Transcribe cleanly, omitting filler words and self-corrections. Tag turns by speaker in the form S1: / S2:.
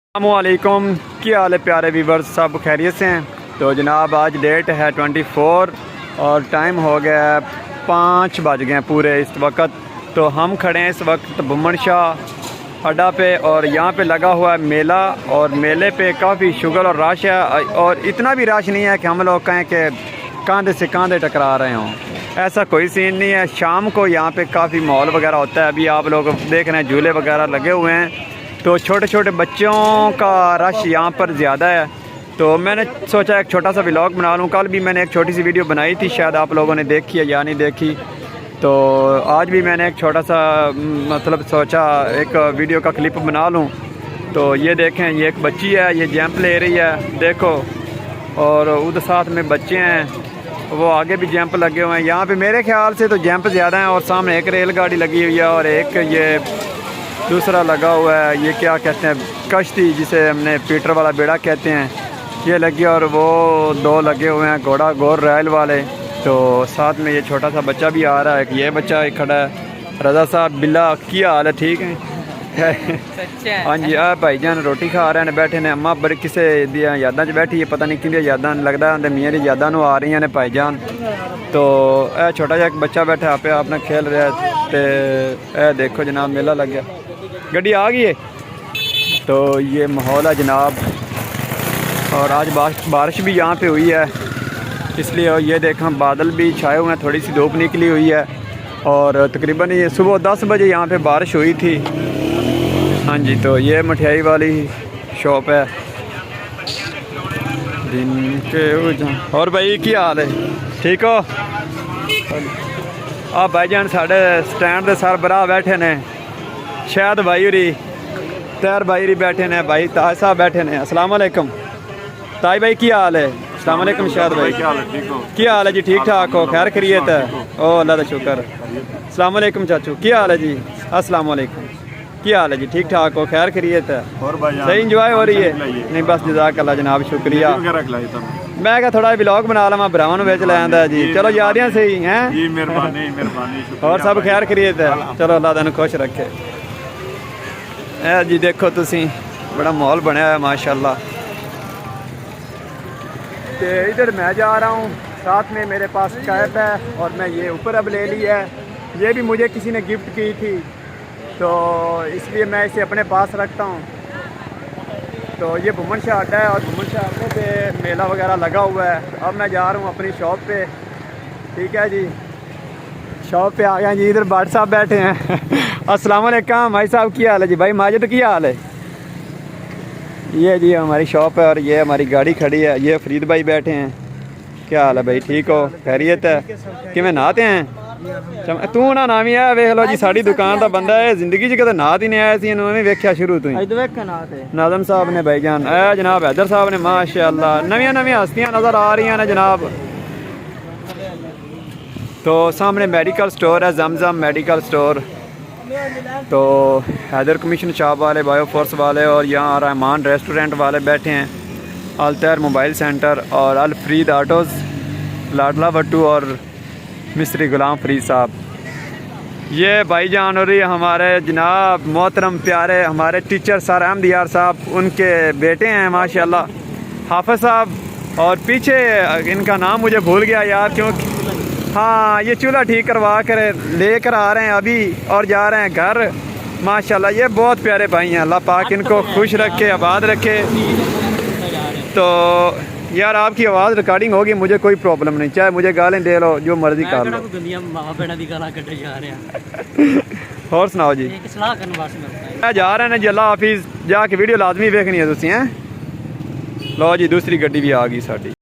S1: अस्सलामुअलैकुम, क्या हाल है प्यारे व्यूवर्स, सब खैरियत से हैं। तो जनाब आज डेट है 24 और टाइम हो गया है 5 बज गए पूरे इस वक्त। तो हम खड़े हैं इस वक्त बुम्मन शाह अड्डा पे और यहाँ पे लगा हुआ है मेला और मेले पे काफ़ी शुगर और रश है और इतना भी रश नहीं है कि हम लोग कहें कि कांधे से कांधे टकरा रहे हों, ऐसा कोई सीन नहीं है। शाम को यहाँ पे काफ़ी माहौल वगैरह होता है। अभी आप लोग देख रहे हैं झूले वगैरह लगे हुए हैं, तो छोटे छोटे बच्चों का रश यहाँ पर ज़्यादा है। तो मैंने सोचा एक छोटा सा व्लॉग बना लूँ। कल भी मैंने एक छोटी सी वीडियो बनाई थी, शायद आप लोगों ने देखी है या नहीं देखी। तो आज भी मैंने एक छोटा सा मतलब सोचा एक वीडियो का क्लिप बना लूँ। तो ये देखें, ये एक बच्ची है, ये जंप ले रही है देखो, और उधर साथ में बच्चे हैं, वो आगे भी जंप लगे हुए हैं। यहाँ पे मेरे ख्याल से तो जंप ज़्यादा हैं और सामने एक रेलगाड़ी लगी हुई है और एक ये दूसरा लगा हुआ है, ये क्या कहते हैं, कश्ती, जिसे हमने पीटर वाला बेड़ा कहते हैं, ये लगी और वो 2 लगे हुए हैं घोड़ा घोड़ रेल वाले। तो साथ में ये छोटा सा बच्चा भी आ रहा है, ये बच्चा खड़ा है। रजा साहब बिल्ला क्या हाल है, ठीक है? हाँ जी, भाईजान रोटी खा रहे हैं बैठे ने। अम्मा बड़े किसे दिया यादा च बैठी है, पता नहीं कि यादा लगता है मियाँ की यादा आ रही ने भाईजान। तो यह छोटा जा एक बच्चा बैठा आप अपना खेल रहा है। तो देखो जनाब मेला लग गया, गड्डी आ गई है। तो ये माहौल है जनाब, और आज बारिश भी यहाँ पे हुई है, इसलिए और ये देखा बादल भी छाए हुए हैं, थोड़ी सी धूप निकली हुई है और तकरीबन ये सुबह 10 बजे यहाँ पे बारिश हुई थी। हाँ जी, तो ये मिठाई वाली शॉप है दिन के। और भाई क्या हाल है, ठीक हो? आप भाईजान साढ़े स्टैंड के सर बरा बैठे ने, शायद भाई होरी तैर भाई होरी बैठे ने, भाई ताज साहब बैठे ने। अस्सलाम वालेकुम ताज भाई, क्या हाल है? अस्सलाम वालेकुम शायद भाई, क्या हाल है जी? ठीक ठाक हो, खैर खैरियत है? ओ अल्लाह का शुक्र। अस्सलाम वालेकुम चाचू, क्या हाल है जी? अस्सलाम वालेकुम, क्या हाल है जी? ठीक ठाक हो, खैर खैरियत है? सही इंजॉय हो रही है? नहीं बस जज़ाकल्लाह जनाब, शुक्रिया। मैं क्या थोड़ा व्लॉग बना लवा, भरावां बेच लैंदा जी। चलो यादियां सही हैं जी, मेहरबानी। और सब खैर खैरियत है? चलो अल्लाह तुहानू खुश रखे। जी देखो तुसी, बड़ा माहौल बनया है माशाल्लाह। तो इधर मैं जा रहा हूँ, साथ में मेरे पास कैप है और मैं ये ऊपर अब ले ली है। ये भी मुझे किसी ने गिफ्ट की थी, तो इसलिए मैं इसे अपने पास रखता हूँ। तो ये बुम्मन शाह अड्डा है और बुम्मन शाह अड्डे पे मेला वगैरह लगा हुआ है। अब मैं जा रहा हूँ अपनी शॉप पे, ठीक है जी? शॉप पे आ गया जी। इधर बाट साहब बैठे हैं। अस्सलाम वालेकुम भाई साहब, क्या हाल है जी? भाई माजिद क्या हाल है? ये जी हमारी शॉप है और ये हमारी गाड़ी खड़ी है। ये फरीद भाई बैठे हैं, क्या हाल है भाई, ठीक हो, खैरियत है? कि मैं नहाते हैं तू ना नामी है, वेख लो जी साड़ी दुकान का बंदा है, जिंदगी च कदे नात ही नहीं आया सी, इन्होंने वेख्या शुरू तो ही। नाज़म साहब ने भाईजान, जनाब हैदर साहब ने, माशाअल्लाह नवियां नवियां हस्तियां नज़र आ रही हैं जनाब। तो सामने मेडिकल स्टोर है, जमजम मेडिकल स्टोर। तो हैदर कमीशन शॉप वाले, बायोफोर्स वाले और यहाँ रहमान रेस्टोरेंट वाले बैठे हैं। अलतैर मोबाइल सेंटर और अल फरीद आटोज़, लाडला भट्टू और मिस्त्री गुलाम फरीद साहब। ये भाईजान और ये हमारे जनाब मोहतरम प्यारे हमारे टीचर सर अहमद यार साहब, उनके बेटे हैं माशाल्लाह, हाफिज साहब। और पीछे इनका नाम मुझे भूल गया यार, क्योंकि हाँ ये चूल्हा ठीक करवा कर लेकर आ रहे हैं अभी और जा रहे हैं घर। माशाल्लाह ये बहुत प्यारे भाई हैं, अल्लाह पाक इनको खुश रखे, आबाद रखे। तो यार आपकी आवाज़ रिकॉर्डिंग होगी, मुझे कोई प्रॉब्लम नहीं, चाहे मुझे गालें दे लो, जो मर्जी कर लो। और सुनाओ जी, जा रहे हैं जी, अल्लाह हाफिज़। जाके वीडियो लाजमी देखनी है तुसी हैं। लो जी दूसरी गड्डी भी आ गई साड़ी।